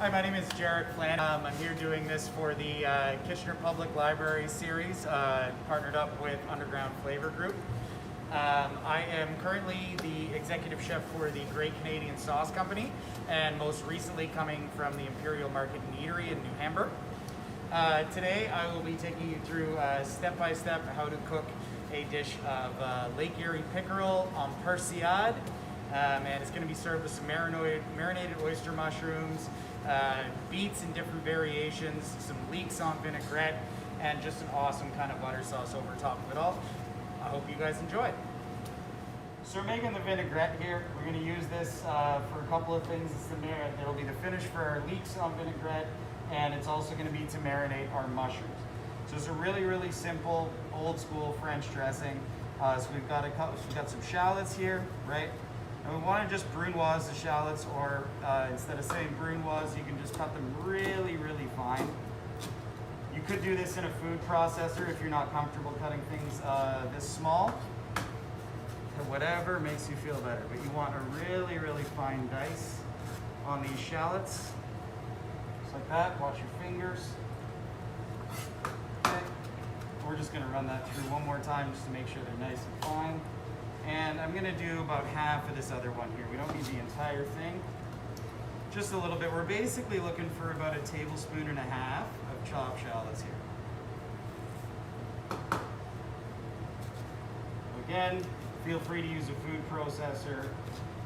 Hi, my name is Jaret Flanagan. I'm here doing this for the Kitchener Public Library series, partnered up with Underground Flavor Group. I am currently the executive chef for the Great Canadian Sauce Company, and most recently coming from the Imperial Market and Eatery in New Hamburg. Today I will be taking you through step-by-step how to cook a dish of Lake Erie pickerel en persillade, and it's going to be served with some marinated oyster mushrooms, beets in different variations, some leeks on vinaigrette, and just an awesome kind of butter sauce over top of it all. I hope you guys enjoy. So we're making the vinaigrette here. We're going to use this for a couple of things. It'll be the finish for our leeks on vinaigrette, and it's also going to be to marinate our mushrooms. So it's a really, really simple, old school French dressing. So we've got some shallots here, right? And we want to just brunoise the shallots, or instead of saying brunoise, you can just cut them really, really fine. You could do this in a food processor if you're not comfortable cutting things this small. Whatever makes you feel better, but you want a really, really fine dice on these shallots. Just like that. Watch your fingers. Okay. We're just going to run that through one more time just to make sure they're nice and fine. And I'm going to do about half of this other one here. We don't need the entire thing. Just a little bit. We're basically looking for about a tablespoon and a half of chopped shallots here. Again, feel free to use a food processor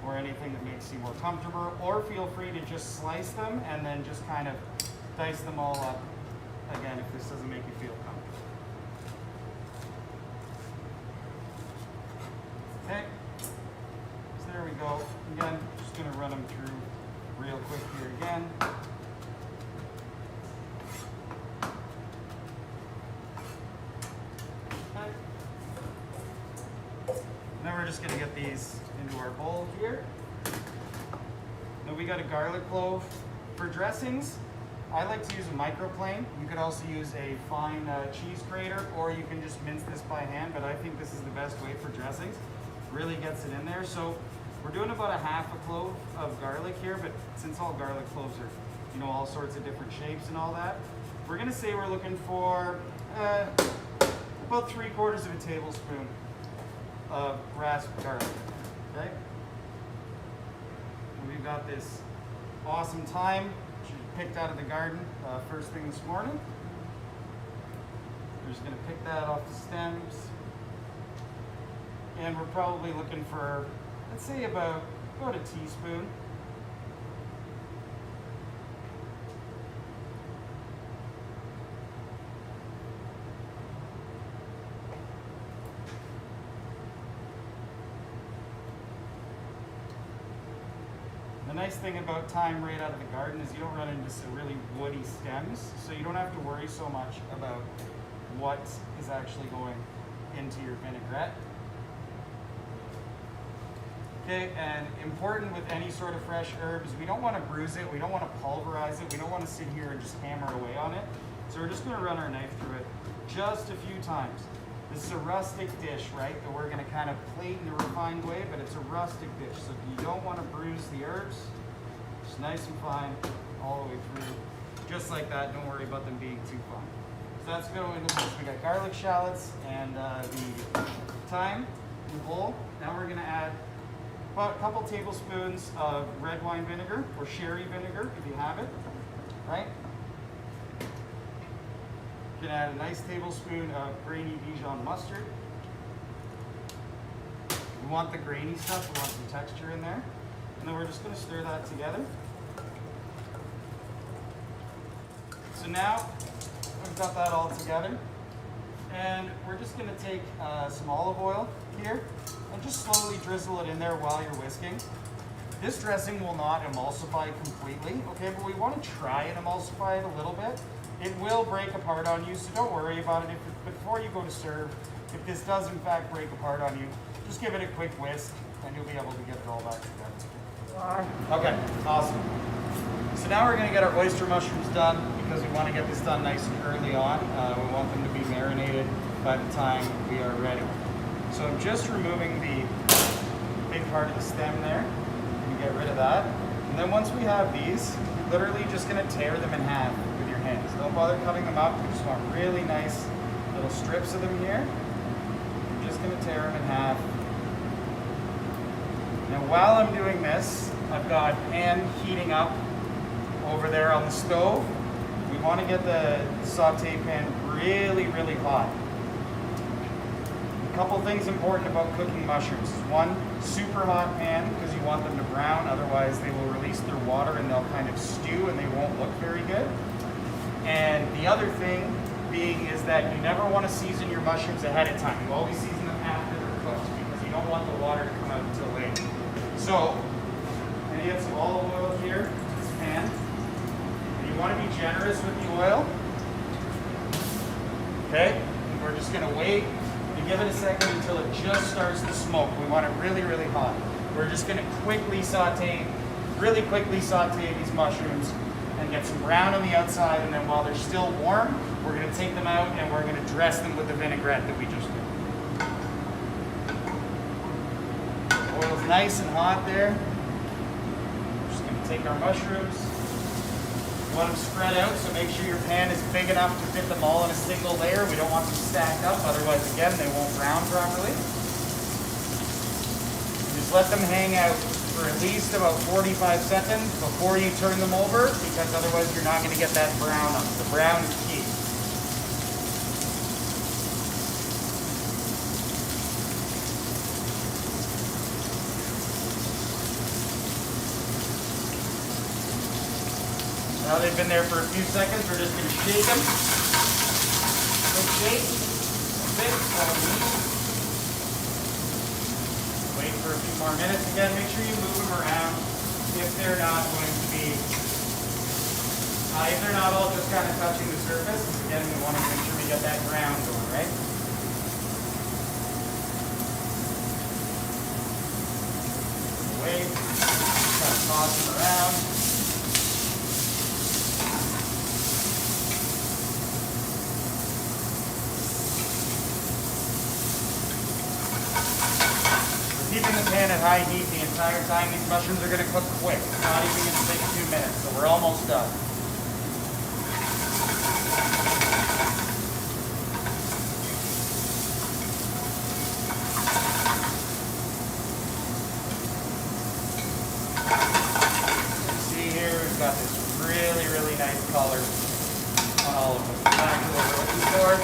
or anything that makes you more comfortable, or feel free to just slice them and then just kind of dice them all up again if this doesn't make you feel comfortable. Okay, so there we go. Again, just going to run them through real quick here again. Okay. Then we're just going to get these into our bowl here. Now we got a garlic clove. For dressings, I like to use a microplane. You could also use a fine cheese grater, or you can just mince this by hand, but I think this is the best way for dressings. Really gets it in there. So we're doing about a half a clove of garlic here, but since all garlic cloves are, you know, all sorts of different shapes and all that, we're going to say we're looking for about 3/4 of a tablespoon of rasped garlic. Okay, and we've got this awesome thyme, which we picked out of the garden first thing this morning. We're just going to pick that off the stems, and we're probably looking for, let's say, about a teaspoon. The nice thing about thyme right out of the garden is you don't run into some really woody stems, so you don't have to worry so much about what is actually going into your vinaigrette. Okay, and important with any sort of fresh herbs, we don't want to bruise it, we don't want to pulverize it, we don't want to sit here and just hammer away on it. So we're just going to run our knife through it just a few times. This is a rustic dish, right, that we're going to kind of plate in a refined way, but it's a rustic dish, so you don't want to bruise the herbs. Just nice and fine all the way through. Just like that, don't worry about them being too fine. So that's going into this. We got garlic shallots and the thyme in the bowl. Now we're going to add about a couple tablespoons of red wine vinegar, or sherry vinegar if you have it, right? You can add a nice tablespoon of grainy Dijon mustard. We want the grainy stuff, we want some texture in there. And then we're just going to stir that together. So now we've got that all together. And we're just going to take some olive oil here and just slowly drizzle it in there while you're whisking. This dressing will not emulsify completely, okay, but we want to try and emulsify it a little bit. It will break apart on you, so don't worry about it. Before you go to serve, if this does in fact break apart on you, just give it a quick whisk and you'll be able to get it all back together. Okay, awesome. So now we're going to get our oyster mushrooms done, because we want to get this done nice and early on. We want them to be marinated by the time we are ready. So I'm just removing the big part of the stem there. You get rid of that. And then once we have these, literally just gonna tear them in half with your hands. Don't bother cutting them up. We just want really nice little strips of them here. You're just gonna tear them in half. Now while I'm doing this, I've got pan heating up over there on the stove. We want to get the saute pan really, really hot. A couple things important about cooking mushrooms. One, super hot pan because you want them to brown, otherwise they will release their water and they'll kind of stew and they won't look very good. And the other thing being is that you never want to season your mushrooms ahead of time. You always season them after they're cooked because you don't want the water to come out until later. So, I'm going to get some olive oil here in this pan. And you want to be generous with the oil. Okay? And we're just going to wait and give it a second until it just starts to smoke. We want it really, really hot. We're just going to really quickly saute these mushrooms and get some brown on the outside, and then while they're still warm, we're going to take them out and we're going to dress them with the vinaigrette that we just did. Oil's nice and hot there. We're just going to take our mushrooms. You want them spread out, so make sure your pan is big enough to fit them all in a single layer. We don't want them stacked up, otherwise again they won't brown properly. Just let them hang out for at least about 45 seconds before you turn them over, because otherwise you're not going to get that brown on. The brown is key. Now they've been there for a few seconds, we're just going to shake them. Quick shake. That's it. Wait for a few more minutes. Again, make sure you move them around if they're not going to be, if they're not all just kind of touching the surface. Again, we want to make sure we get that brown going, right? Wait. Kind of toss them around. Keeping the pan at high heat the entire time. These mushrooms are going to cook quick. It's not even going to take 2 minutes, so we're almost done. See here, we've got this really, really nice color on all of them. Exactly what we're looking for.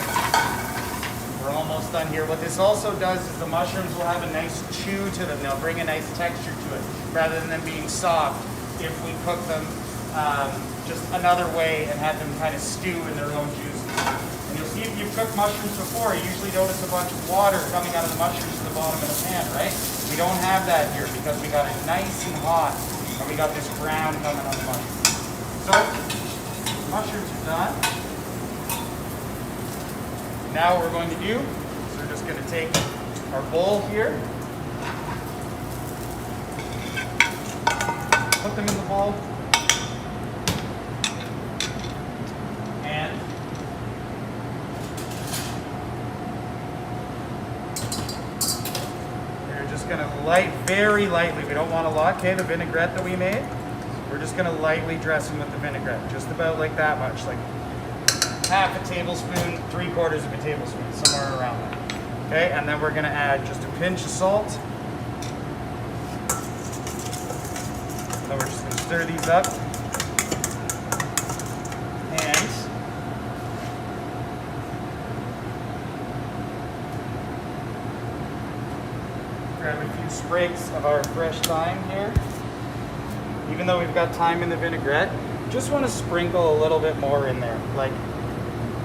We're almost done here. What this also does is the mushrooms will have a nice chew to them. They'll bring a nice texture to it, rather than them being soft if we cook them just another way and have them kind of stew in their own juices. And you'll see if you've cooked mushrooms before, you usually notice a bunch of water coming out of the mushrooms to the bottom of the pan, right? We don't have that here because we got it nice and hot, and we got this brown coming on the mushrooms. So, mushrooms are done. Now what we're going to do is we're just going to take our bowl here, put them in the bowl, and we're just going to very lightly, we don't want a lot, okay, the vinaigrette that we made, we're just going to lightly dress them with the vinaigrette, just about like that much, like half a tablespoon, 3/4 of a tablespoon, somewhere around that. Okay, and then we're going to add just a pinch of salt. Then we're just going to stir these up. And grab a few sprigs of our fresh thyme here. Even though we've got thyme in the vinaigrette, just want to sprinkle a little bit more in there. Like,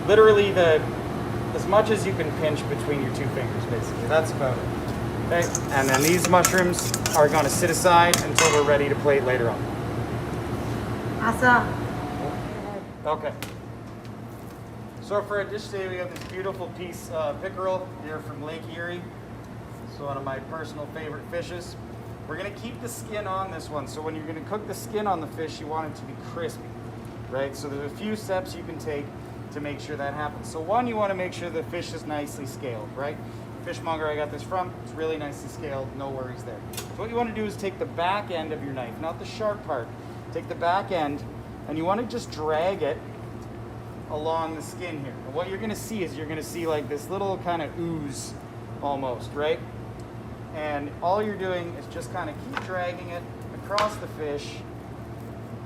literally as much as you can pinch between your 2 fingers, basically. That's about it. Okay, and then these mushrooms are going to sit aside until we're ready to plate later on. Asa. Okay. So for our dish today, we have this beautiful piece of pickerel here from Lake Erie. It's one of my personal favorite fishes. We're going to keep the skin on this one. So when you're going to cook the skin on the fish, you want it to be crispy, right? So there's a few steps you can take to make sure that happens. So one, you want to make sure the fish is nicely scaled, right? Fishmonger I got this from, it's really nicely scaled, no worries there. So what you want to do is take the back end of your knife, not the sharp part. Take the back end and you want to just drag it along the skin here. And what you're going to see is you're going to see like this little kind of ooze almost, right? And all you're doing is just kind of keep dragging it across the fish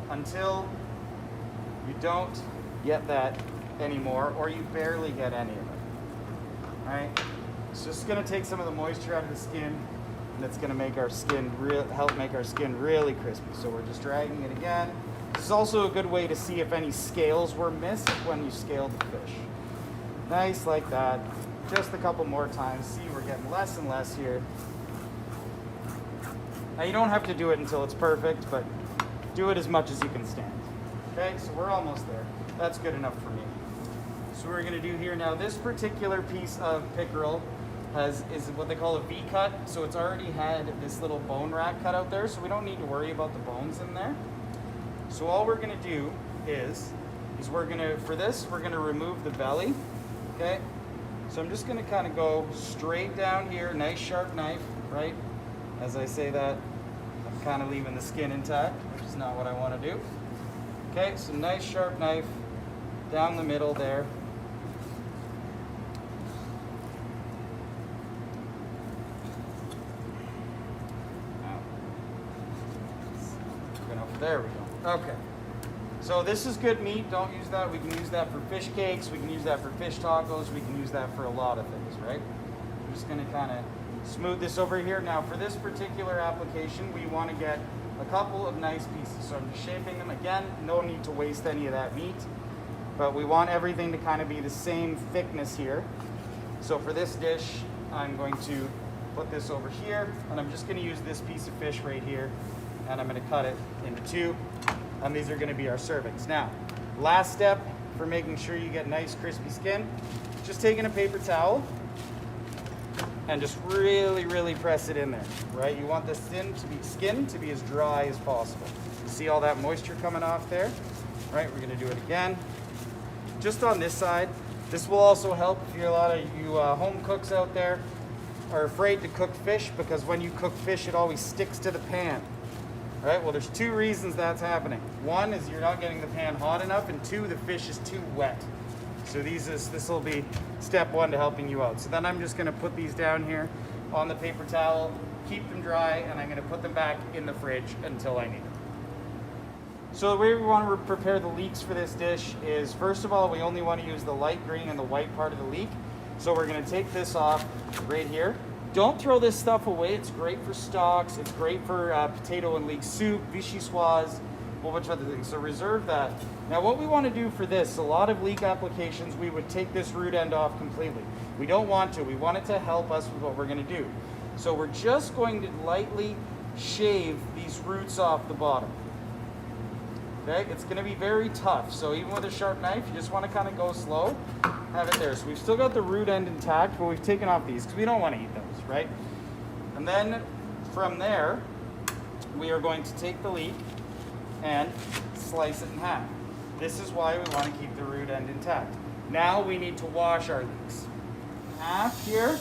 until you don't get that anymore, or you barely get any of it. All right? It's just going to take some of the moisture out of the skin, and it's going to make our skin help make our skin really crispy. So we're just dragging it again. This is also a good way to see if any scales were missed when you scaled the fish. Nice like that. Just a couple more times. See, we're getting less and less here. Now you don't have to do it until it's perfect, but do it as much as you can stand. Okay, so we're almost there. That's good enough for me. So what we're going to do here now, this particular piece of pickerel is what they call a V-cut. So it's already had this little bone rack cut out there, so we don't need to worry about the bones in there. So all we're going to do is we're going to, for this, we're going to remove the belly. Okay, so I'm just going to kind of go straight down here, nice sharp knife, right? As I say that, I'm kind of leaving the skin intact, which is not what I want to do. Okay, so nice sharp knife down the middle there. There we go. Okay. So this is good meat. Don't use that. We can use that for fish cakes. We can use that for fish tacos. We can use that for a lot of things, right? I'm just going to kind of smooth this over here. Now for this particular application, we want to get a couple of nice pieces. So I'm just shaping them. Again, no need to waste any of that meat, but we want everything to kind of be the same thickness here. So for this dish, I'm going to put this over here, and I'm just going to use this piece of fish right here, and I'm going to cut it into two, and these are going to be our servings. Now, last step for making sure you get nice crispy skin, just taking a paper towel and just really press it in there, right? You want the skin to be as dry as possible. You see all that moisture coming off there, right? We're going to do it again. Just on this side. This will also help if you're a lot of you home cooks out there are afraid to cook fish, because when you cook fish, it always sticks to the pan. Right? Well, there's two reasons that's happening. One is you're not getting the pan hot enough, and two, the fish is too wet. So this will be step one to helping you out. So then I'm just going to put these down here on the paper towel, keep them dry, and I'm going to put them back in the fridge until I need them. So the way we want to prepare the leeks for this dish is, first of all, we only want to use the light green and the white part of the leek. So we're going to take this off right here. Don't throw this stuff away. It's great for stocks. It's great for potato and leek soup, vichyssoise, a whole bunch of other things. So reserve that. Now what we want to do for this, a lot of leek applications, we would take this root end off completely. We don't want to. We want it to help us with what we're going to do. So we're just going to lightly shave these roots off the bottom. Okay, it's going to be very tough. So even with a sharp knife, you just want to kind of go slow. Have it there. So we've still got the root end intact, but we've taken off these because we don't want to eat those, right? And then from there, we are going to take the leek and slice it in half. This is why we want to keep the root end intact. Now we need to wash our leeks. Half here,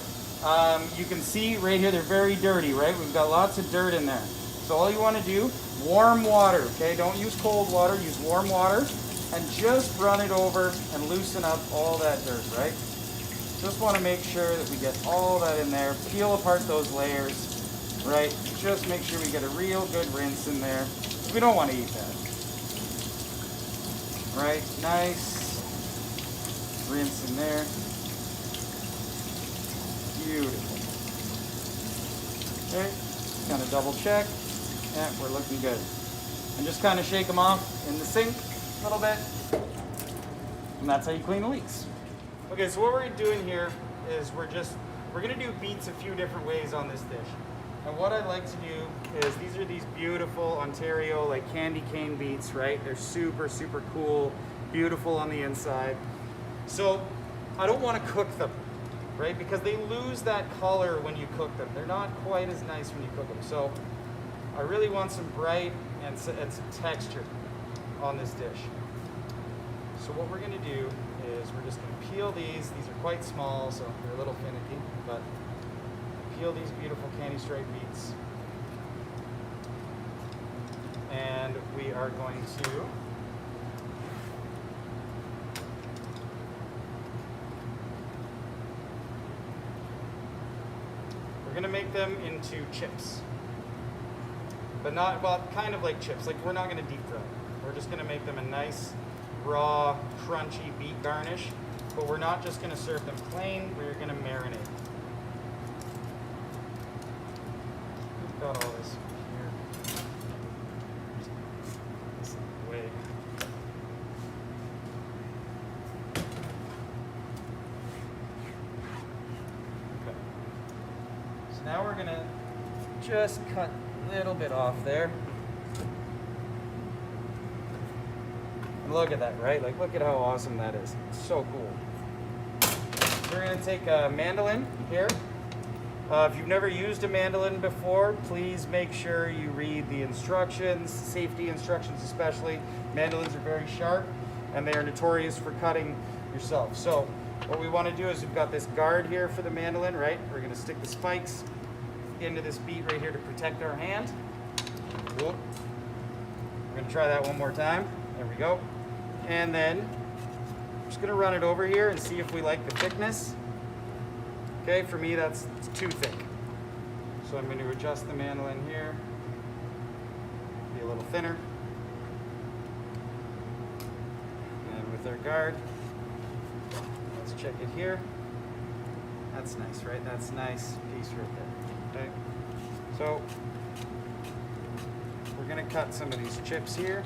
you can see right here, they're very dirty, right? We've got lots of dirt in there. So all you want to do, warm water, okay? Don't use cold water, use warm water, and just run it over and loosen up all that dirt, right? Just want to make sure that we get all that in there, peel apart those layers, right? Just make sure we get a real good rinse in there. We don't want to eat that. Right, nice rinse in there. Beautiful. Okay, kind of double check. Yeah, we're looking good. And just kind of shake them off in the sink a little bit. And that's how you clean the leeks. Okay, so what we're doing here is we're gonna do beets a few different ways on this dish. And what I'd like to do is, these are these beautiful Ontario like candy cane beets, right? They're super cool, beautiful on the inside. So I don't want to cook them, right? Because they lose that color when you cook them. They're not quite as nice when you cook them. So I really want some bright and some texture on this dish. So what we're gonna do is we're just gonna peel these. These are quite small, so they're a little finicky, but peel these beautiful candy stripe beets. And we are going to going to make them into chips. But not, well, kind of like chips. Like, we're not going to deep fry. We're just going to make them a nice, raw, crunchy beet garnish. But we're not just going to serve them plain. We're going to marinate. We've got all this here. This is the way. Okay. So now we're going to just cut a little bit off there. And look at that, right? Like, look at how awesome that is. It's so cool. We're going to take a mandolin here. If you've never used a mandolin before, please make sure you read the instructions, safety instructions especially. Mandolins are very sharp and they are notorious for cutting yourself. So what we want to do is we've got this guard here for the mandolin, right? We're going to stick the spikes into this beet right here to protect our hand. Cool. We're going to try that one more time. There we go. And then I'm just going to run it over here and see if we like the thickness. Okay, for me that's too thick. So I'm going to adjust the mandolin here. Be a little thinner. And with our guard, let's check it here. That's nice, right? That's a nice piece right there. Okay. So we're going to cut some of these chips here.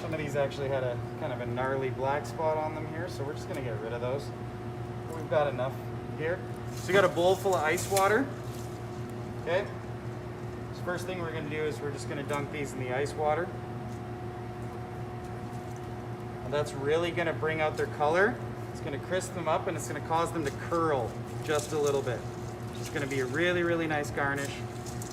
Some of these actually had a kind of a gnarly black spot on them here, so we're just going to get rid of those. But we've got enough here. So we got a bowl full of ice water. Okay. So first thing we're going to do is we're just going to dunk these in the ice water. And that's really going to bring out their color. It's going to crisp them up and it's going to cause them to curl just a little bit. It's going to be a really, really nice garnish.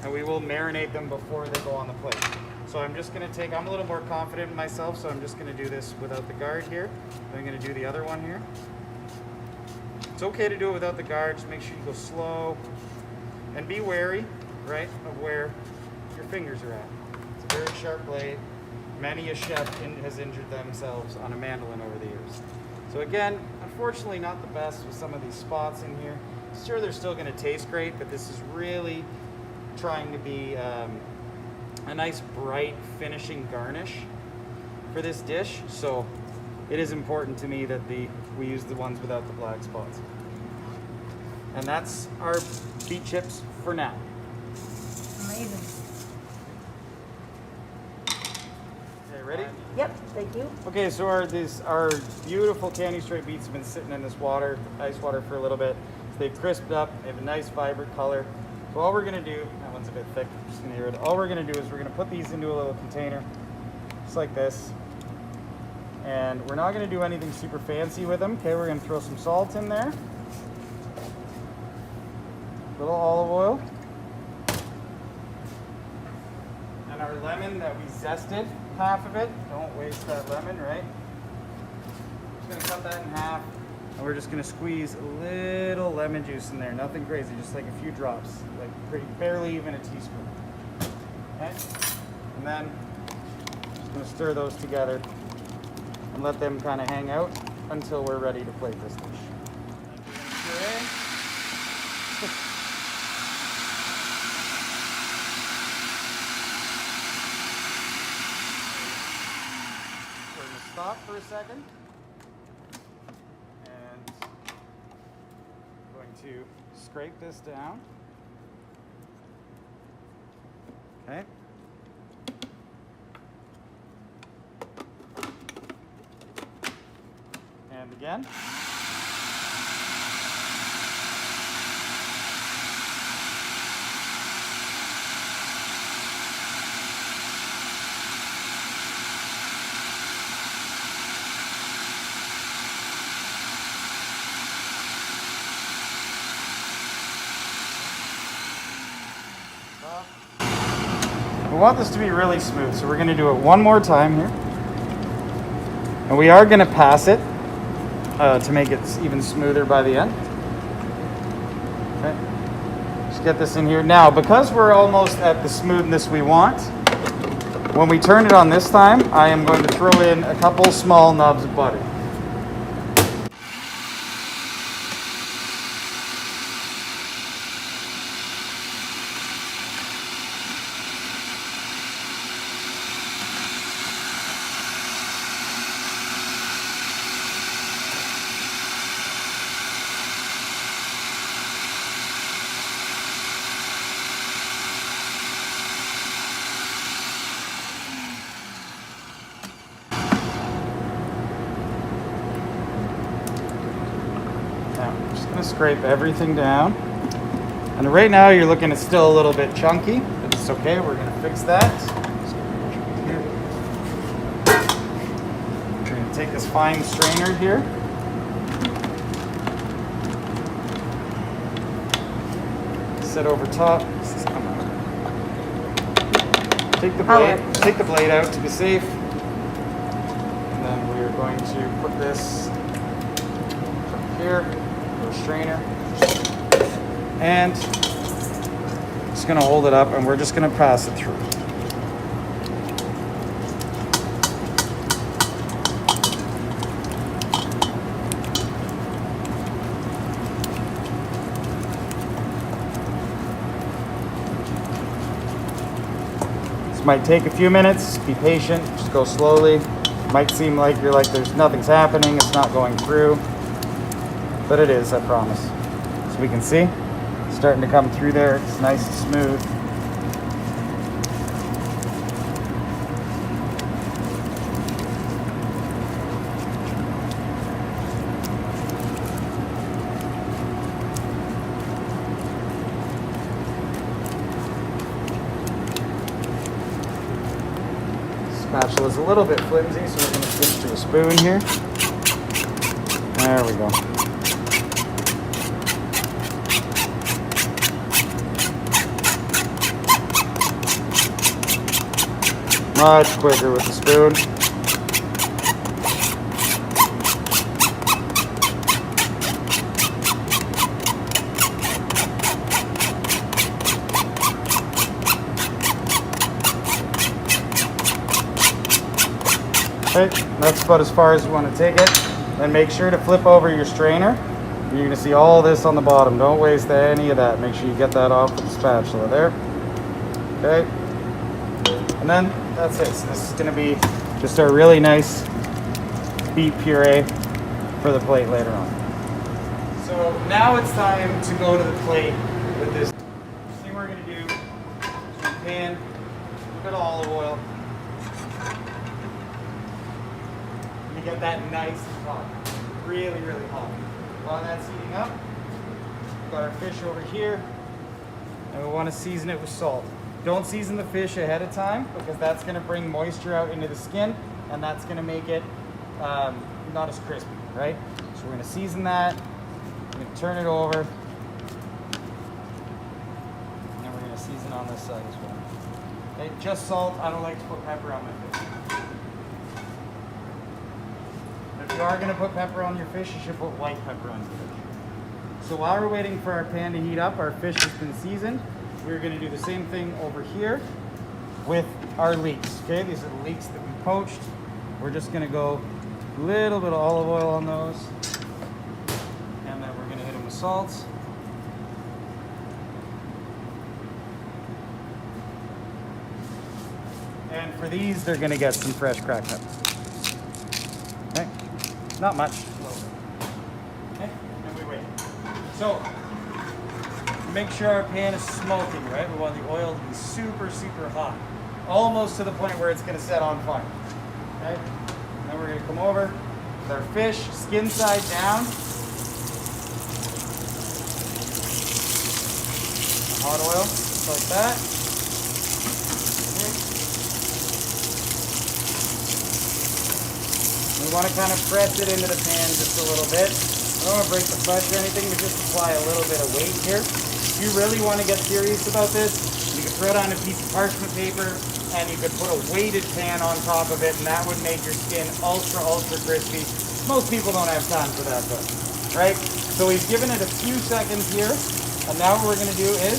And we will marinate them before they go on the plate. So I'm just going to take, I'm a little more confident in myself, so I'm just going to do this without the guard here. I'm going to do the other one here. It's okay to do it without the guard, just make sure you go slow. And be wary, right, of where your fingers are at. It's a very sharp blade. Many a chef has injured themselves on a mandolin over the years. So again, unfortunately not the best with some of these spots in here. Sure, they're still going to taste great, but this is really trying to be a nice bright finishing garnish for this dish, so it is important to me that we use the ones without the black spots. And that's our beet chips for now. Amazing. Okay, ready? Yep, thank you. Okay, so our beautiful candy stripe beets have been sitting in this water, ice water, for a little bit. So they've crisped up, they have a nice vibrant color. So all we're going to do, that one's a bit thick, I'm just going to get rid of it. All we're going to do is we're going to put these into a little container, just like this. And we're not going to do anything super fancy with them. Okay, we're going to throw some salt in there. A little olive oil. And our lemon that we zested, half of it. Don't waste that lemon, right? Just going to cut that in half. And we're just going to squeeze a little lemon juice in there. Nothing crazy, just like a few drops. Like barely even a teaspoon. Okay? And then just going to stir those together and let them kind of hang out until we're ready to plate this dish. We're going to stop for a second. To scrape this down. Okay. And again. We want this to be really smooth, so we're going to do it one more time here. And we are going to pass it to make it even smoother by the end. Okay. Just get this in here. Now, because we're almost at the smoothness we want, when we turn it on this time, I am going to throw in a couple small knobs of butter. Now, I'm just gonna scrape everything down. And right now you're looking, it's still a little bit chunky, but it's okay, we're gonna fix that. We're gonna take this fine strainer here. Set over top. Come on. Take the blade out to be safe. And then we're going to put this up here, little strainer. And just gonna hold it up and we're just gonna pass it through. This might take a few minutes, be patient, just go slowly. Might seem like there's nothing's happening, it's not going through, but it is, I promise. So we can see. Starting to come through there, it's nice and smooth. Spatula's a little bit flimsy, so we're going to switch to a spoon here. There we go. Much quicker with the spoon. Okay, that's about as far as you want to take it. Then make sure to flip over your strainer. You're going to see all this on the bottom. Don't waste any of that. Make sure you get that off with the spatula there. Okay. And then that's it. So this is going to be just a really nice beet puree for the plate later on. So now it's time to go to the plate with this. First thing we're going to do is pan, a bit of olive oil. You get that nice and hot, really, really hot. While that's heating up, we've got our fish over here, and we want to season it with salt. Don't season the fish ahead of time because that's going to bring moisture out into the skin, and that's going to make it not as crispy, right? So we're going to season that, we're going to turn it over, and we're going to season on this side as well. Okay, just salt. I don't like to put pepper on my fish. If you are going to put pepper on your fish, you should put white pepper on your fish. So while we're waiting for our pan to heat up, our fish has been seasoned. We're going to do the same thing over here with our leeks. Okay, these are the leeks that we poached. We're just going to go a little bit of olive oil on those, and then we're going to hit them with salt. And for these, they're going to get some fresh cracked peppers. Okay. Not much. Okay, and we wait. So, make sure our pan is smoking, right? We want the oil to be super, super hot. Almost to the point where it's going to set on fire. Okay? And then we're going to come over with our fish, skin side down. Hot oil, just like that. We want to kind of press it into the pan just a little bit. I don't want to break the flesh or anything, but just apply a little bit of weight here. If you really want to get serious about this, you could throw it on a piece of parchment paper and you could put a weighted pan on top of it, and that would make your skin ultra, ultra crispy. Most people don't have time for that though, right? So we've given it a few seconds here, and now what we're going to do is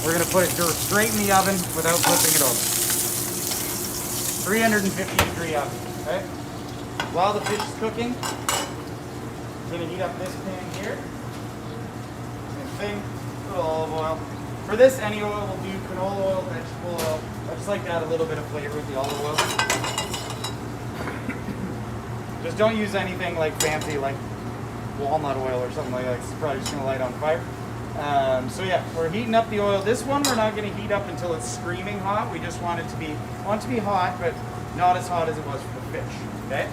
we're going to put it straight in the oven without flipping it over. 350 degree oven, okay? While the fish is cooking, I'm going to heat up this pan here. Same thing, little olive oil. For this, any oil will do, canola oil, vegetable oil. I just like to add a little bit of flavor with the olive oil. Just don't use anything like fancy, like walnut oil or something like that. It's probably just going to light on fire. So yeah, we're heating up the oil. This one we're not going to heat up until it's screaming hot. We just want it to be hot, but not as hot as it was for the fish. Okay?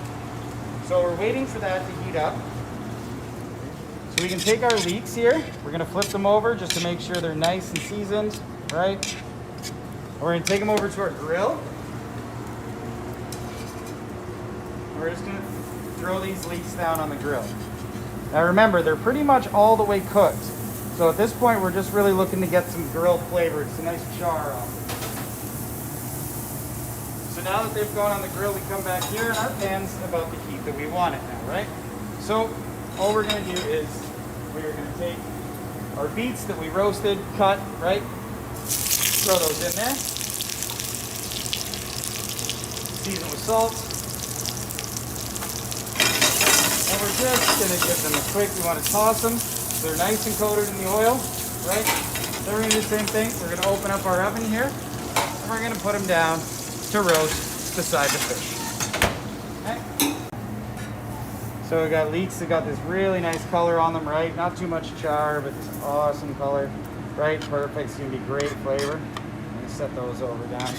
So we're waiting for that to heat up. So we can take our leeks here. We're gonna flip them over just to make sure they're nice and seasoned, right? We're gonna take them over to our grill. We're just gonna throw these leeks down on the grill. Now remember, they're pretty much all the way cooked. So at this point, we're just really looking to get some grilled flavor, some nice char on them. So now that they've gone on the grill, we come back here and our pan's about the heat that we want it now, right? So all we're gonna do is we're gonna take our beets that we roasted, cut, right? Throw those in there. Season with salt. And we're just gonna give them a quick, we wanna toss them. So they're nice and coated in the oil, right? Then we're gonna do the same thing. We're gonna open up our oven here and we're gonna put them down to roast beside the fish. Okay. So we got leeks that got this really nice color on them, right? Not too much char, but this awesome color, right? Perfect, it's gonna be great flavor. I'm gonna set those over down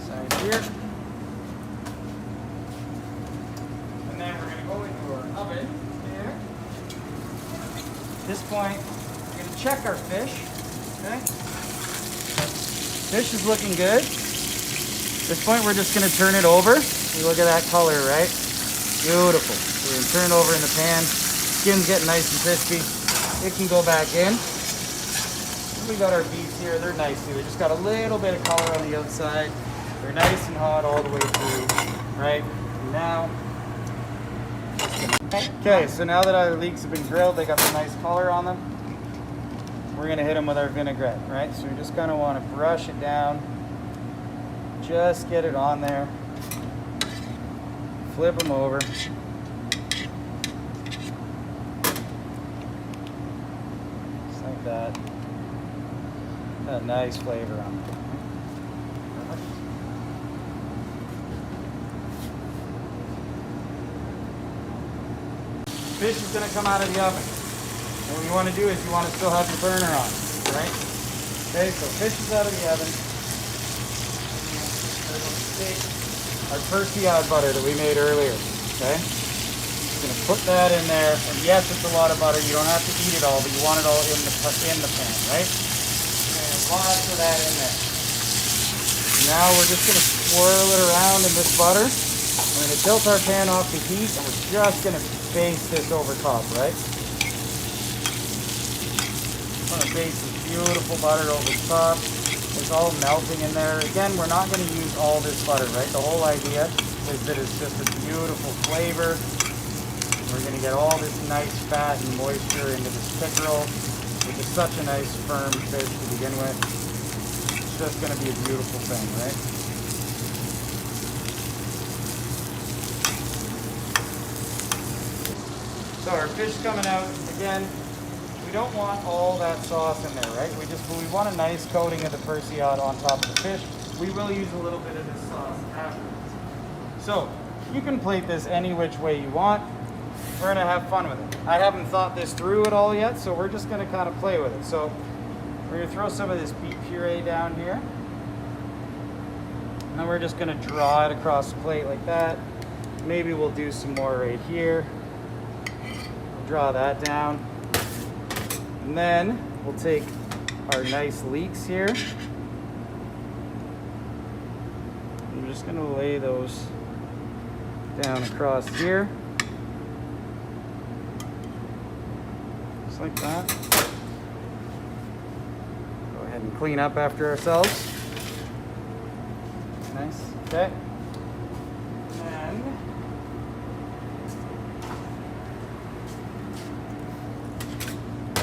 side here. And then we're gonna go into our oven here. At this point, we're gonna check our fish, okay? Fish is looking good. At this point, we're just gonna turn it over. Look at that color, right? Beautiful. So we're gonna turn it over in the pan. Skin's getting nice and crispy. It can go back in. We got our beets here. They're nice too. They just got a little bit of color on the outside. They're nice and hot all the way through, right? Now, okay, so now that our leeks have been grilled, they got the nice color on them. We're gonna hit them with our vinaigrette, right? So we just kind of want to brush it down. Just get it on there. Flip them over. Just like that. Got a nice flavor on it. Fish is going to come out of the oven. And what you want to do is you want to still have your burner on, right? Okay, so fish is out of the oven. Our Persillade butter that we made earlier, okay? Just gonna put that in there, and yes, it's a lot of butter. You don't have to eat it all, but you want it all in the pan, right? And lots of that in there. Now we're just gonna swirl it around in this butter. We're gonna tilt our pan off the heat, and we're just gonna baste this over top, right? I'm gonna baste this beautiful butter over the top. It's all melting in there. Again, we're not going to use all this butter, right? The whole idea is that it's just a beautiful flavor. We're going to get all this nice fat and moisture into this pickerel, which is such a nice firm fish to begin with. It's just going to be a beautiful thing, right? So our fish coming out again. We don't want all that sauce in there, right? We want a nice coating of the Persillade on top of the fish. We will use a little bit of this sauce afterwards. So you can plate this any which way you want. We're gonna have fun with it. I haven't thought this through at all yet, so we're just gonna kind of play with it. So we're gonna throw some of this beet puree down here. And then we're just gonna draw it across the plate like that. Maybe we'll do some more right here. Draw that down. And then we'll take our nice leeks here. I'm just going to lay those down across here. Just like that. Go ahead and clean up after ourselves. Nice. Okay. And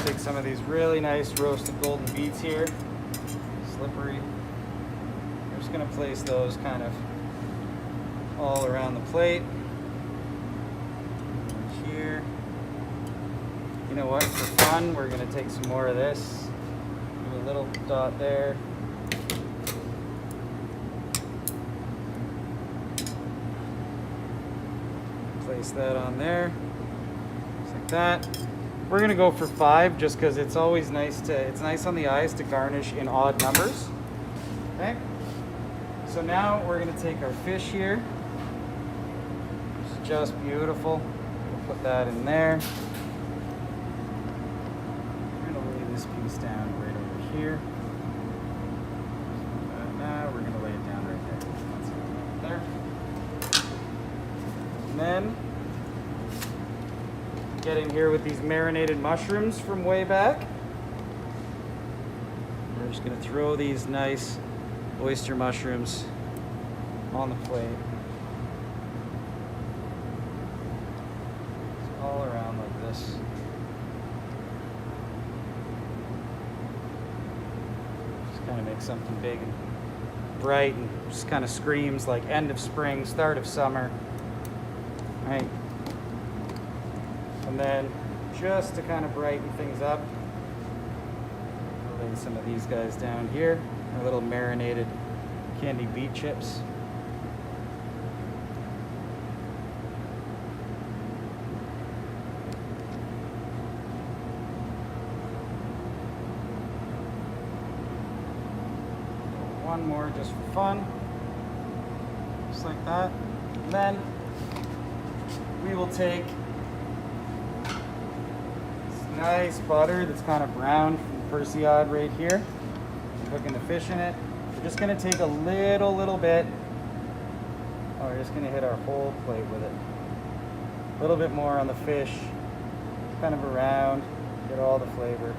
take some of these really nice roasted golden beets here, slippery. I'm just gonna place those kind of all around the plate. Here. You know what, for fun, we're gonna take some more of this. Do a little dot there. Place that on there, just like that. We're gonna go for 5 just because it's always nice it's nice on the eyes to garnish in odd numbers. Okay. So now we're gonna take our fish here. It's just beautiful. We'll put that in there. get in here with these marinated mushrooms from way back. We're just gonna throw these nice oyster mushrooms on the plate. Just all around like this. Just kind of make something big and bright and just kind of screams like end of spring, start of summer. Right? And then just to kind of brighten things up, lay some of these guys down here, our little marinated candied beet chips. One more just for fun, just like that. And then we will take this nice butter that's kind of brown from Persillade right here. I'm cooking the fish in it. We're just gonna take a little bit. Oh, we're just gonna hit our whole plate with it. A little bit more on the fish, kind of around, get all the flavor.